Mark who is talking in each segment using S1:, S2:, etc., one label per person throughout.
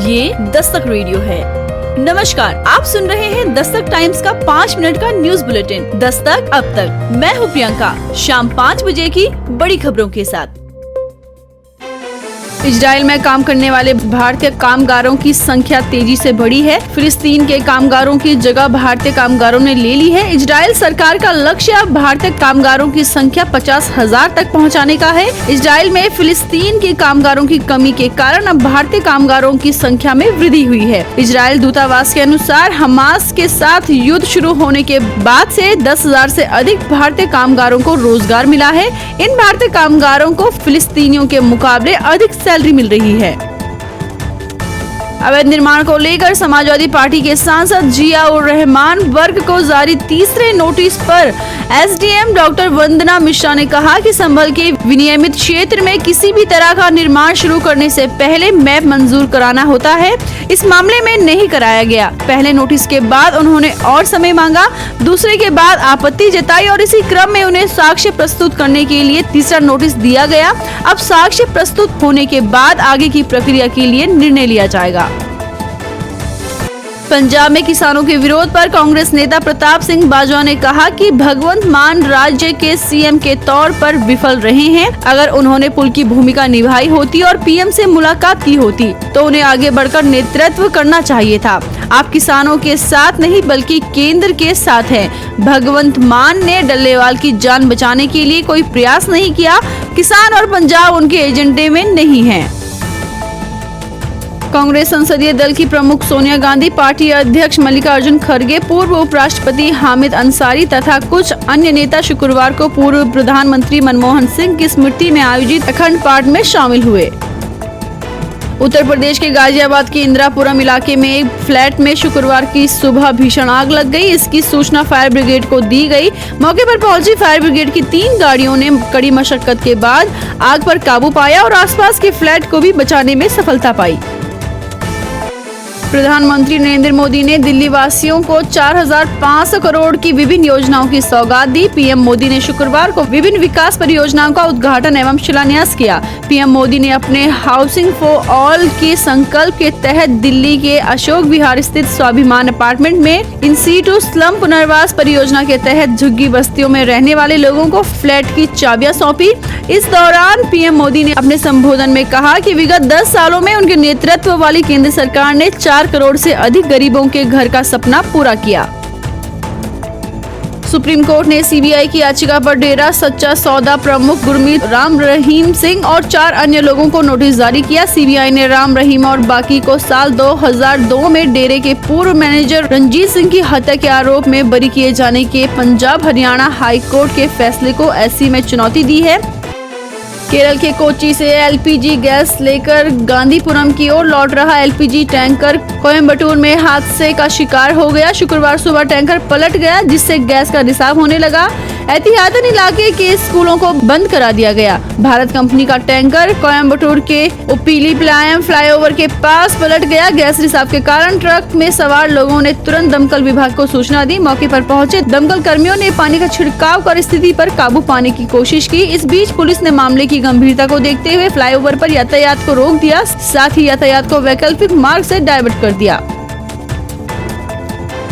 S1: ये दस्तक रेडियो है। नमस्कार, आप सुन रहे हैं दस्तक टाइम्स का 5 मिनट का न्यूज बुलेटिन दस्तक अब तक। मैं हूं प्रियंका। शाम 5 बजे की बड़ी खबरों के साथ। इजराइल में काम करने वाले भारतीय कामगारों की संख्या तेजी से बढ़ी है। फिलिस्तीन के कामगारों की जगह भारतीय कामगारों ने ले ली है। इजराइल सरकार का लक्ष्य अब भारतीय कामगारों की संख्या 50,000 तक पहुंचाने का है। इजराइल में फिलिस्तीन के कामगारों की कमी के कारण अब भारतीय कामगारों की संख्या में वृद्धि हुई है। इजराइल दूतावास के अनुसार हमास के साथ युद्ध शुरू होने के बाद से 10,000 से अधिक भारतीय कामगारों को रोजगार मिला है। इन भारतीय कामगारों को फिलिस्तीनियों के मुकाबले अधिक सैलरी मिल रही है। अवैध निर्माण को लेकर समाजवादी पार्टी के सांसद जियाउर रहमान वर्ग को जारी तीसरे नोटिस पर एसडीएम डॉक्टर वंदना मिश्रा ने कहा कि संभल के विनियमित क्षेत्र में किसी भी तरह का निर्माण शुरू करने से पहले मैप मंजूर कराना होता है। इस मामले में नहीं कराया गया। पहले नोटिस के बाद उन्होंने और समय मांगा, दूसरे के बाद आपत्ति जताई और इसी क्रम में उन्हें साक्ष्य प्रस्तुत करने के लिए तीसरा नोटिस दिया गया। अब साक्ष्य प्रस्तुत होने के बाद आगे की प्रक्रिया के लिए निर्णय लिया जाएगा। पंजाब में किसानों के विरोध पर कांग्रेस नेता प्रताप सिंह बाजवा ने कहा कि भगवंत मान राज्य के सीएम के तौर पर विफल रहे हैं। अगर उन्होंने पुल की भूमिका निभाई होती और पीएम से मुलाकात की होती तो उन्हें आगे बढ़कर नेतृत्व करना चाहिए था। आप किसानों के साथ नहीं बल्कि केंद्र के साथ हैं। भगवंत मान ने डल्लेवाल की जान बचाने के लिए कोई प्रयास नहीं किया। किसान और पंजाब उनके एजेंडे में नहीं है। कांग्रेस संसदीय दल की प्रमुख सोनिया गांधी, पार्टी अध्यक्ष मल्लिकार्जुन खड़गे, पूर्व उपराष्ट्रपति हामिद अंसारी तथा कुछ अन्य नेता शुक्रवार को पूर्व प्रधानमंत्री मनमोहन सिंह की स्मृति में आयोजित अखंड पाठ में शामिल हुए। उत्तर प्रदेश के गाजियाबाद के इंदिरापुरम इलाके में एक फ्लैट में शुक्रवार की सुबह भीषण आग लग गई। इसकी सूचना फायर ब्रिगेड को दी गई। मौके पर पहुंची फायर ब्रिगेड की 3 गाड़ियों ने कड़ी मशक्कत के बाद आग पर काबू पाया और आसपास के फ्लैट को भी बचाने में सफलता पाई। प्रधानमंत्री नरेंद्र मोदी ने दिल्ली वासियों को 4,500 करोड़ की विभिन्न योजनाओं की सौगात दी। पीएम मोदी ने शुक्रवार को विभिन्न विकास परियोजनाओं का उद्घाटन एवं शिलान्यास किया। पीएम मोदी ने अपने हाउसिंग फॉर ऑल के संकल्प के तहत दिल्ली के अशोक विहार स्थित स्वाभिमान अपार्टमेंट में इन सीटू स्लम पुनर्वास परियोजना के तहत झुग्गी बस्तियों में रहने वाले लोगों को फ्लैट की चाबियां सौंपी। इस दौरान पीएम मोदी ने अपने संबोधन में कहा कि विगत 10 सालों में उनके नेतृत्व वाली केंद्र सरकार ने 4 करोड़ से अधिक गरीबों के घर का सपना पूरा किया। सुप्रीम कोर्ट ने सीबीआई की याचिका पर डेरा सच्चा सौदा प्रमुख गुरमीत राम रहीम सिंह और 4 अन्य लोगों को नोटिस जारी किया। सीबीआई ने राम रहीम और बाकी को साल 2002 में डेरे के पूर्व मैनेजर रंजीत सिंह की हत्या के आरोप में बरी किए जाने के पंजाब हरियाणा हाई कोर्ट के फैसले को एससी में चुनौती दी है। केरल के कोच्चि से एलपीजी गैस लेकर गांधीपुरम की ओर लौट रहा एलपीजी टैंकर कोयम्बटूर में हादसे का शिकार हो गया। शुक्रवार सुबह टैंकर पलट गया जिससे गैस का रिसाव होने लगा। एहतियातन इलाके के स्कूलों को बंद करा दिया गया। भारत कंपनी का टैंकर कोयम्बटूर के उप्पीलीपालयम फ्लाईओवर के पास पलट गया। गैस रिसाव के कारण ट्रक में सवार लोगों ने तुरंत दमकल विभाग को सूचना दी। मौके पर पहुंचे दमकल कर्मियों ने पानी का छिड़काव कर स्थिति पर काबू पाने की कोशिश की। इस बीच पुलिस ने मामले की गंभीरता को देखते हुए फ्लाईओवर पर यातायात को रोक दिया, साथ ही यातायात को वैकल्पिक मार्ग से डाइवर्ट कर दिया।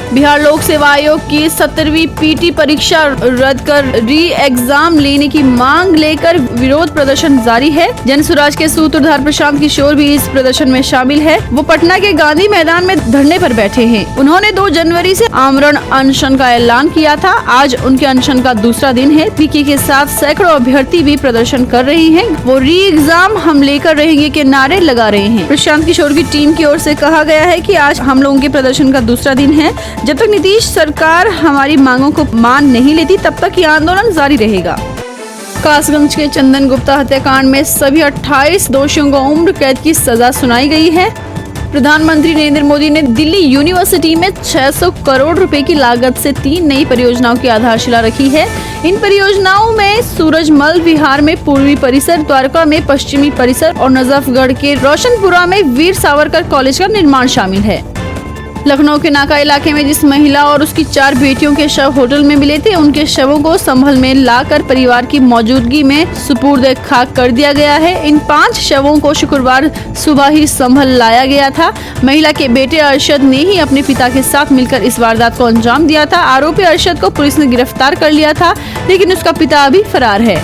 S1: बिहार लोक सेवा आयोग की 17वीं पीटी परीक्षा रद्द कर री एग्जाम लेने की मांग लेकर विरोध प्रदर्शन जारी है। जन स्वराज के सूत्रधार प्रशांत किशोर भी इस प्रदर्शन में शामिल है। वो पटना के गांधी मैदान में धरने पर बैठे हैं। उन्होंने 2 जनवरी से आमरण अनशन का ऐलान किया था। आज उनके अनशन का दूसरा दिन है। पीके के साथ सैकड़ों अभ्यर्थी भी प्रदर्शन कर रही है। वो री एग्जाम हम लेकर रहेंगे के नारे लगा रहे हैं। प्रशांत किशोर की टीम की ओर से कहा गया है कि आज हम लोगों के प्रदर्शन का दूसरा दिन है। जब तक नीतीश सरकार हमारी मांगों को मान नहीं लेती तब तक ये आंदोलन जारी रहेगा। कासगंज के चंदन गुप्ता हत्याकांड में सभी 28 दोषियों को उम्र कैद की सजा सुनाई गई है। प्रधानमंत्री नरेंद्र मोदी ने दिल्ली यूनिवर्सिटी में 600 करोड़ रुपए की लागत से 3 नई परियोजनाओं की आधारशिला रखी है। इन परियोजनाओं में सूरजमल विहार में पूर्वी परिसर, द्वारका में पश्चिमी परिसर और नजफगढ़ के रोशनपुरा में वीर सावरकर कॉलेज का निर्माण शामिल है। लखनऊ के नाका इलाके में जिस महिला और उसकी 4 बेटियों के शव होटल में मिले थे, उनके शवों को संभल में लाकर परिवार की मौजूदगी में सुपुर्द खाक कर दिया गया है। इन 5 शवों को शुक्रवार सुबह ही संभल लाया गया था। महिला के बेटे अरशद ने ही अपने पिता के साथ मिलकर इस वारदात को अंजाम दिया था। आरोपी अरशद को पुलिस ने गिरफ्तार कर लिया था, लेकिन उसका पिता अभी फरार है।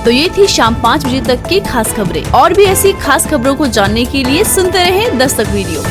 S2: तो ये थी शाम 5 बजे तक की खास खबरें। और भी ऐसी खास खबरों को जानने के लिए सुनते रहें दस्तक वीडियो।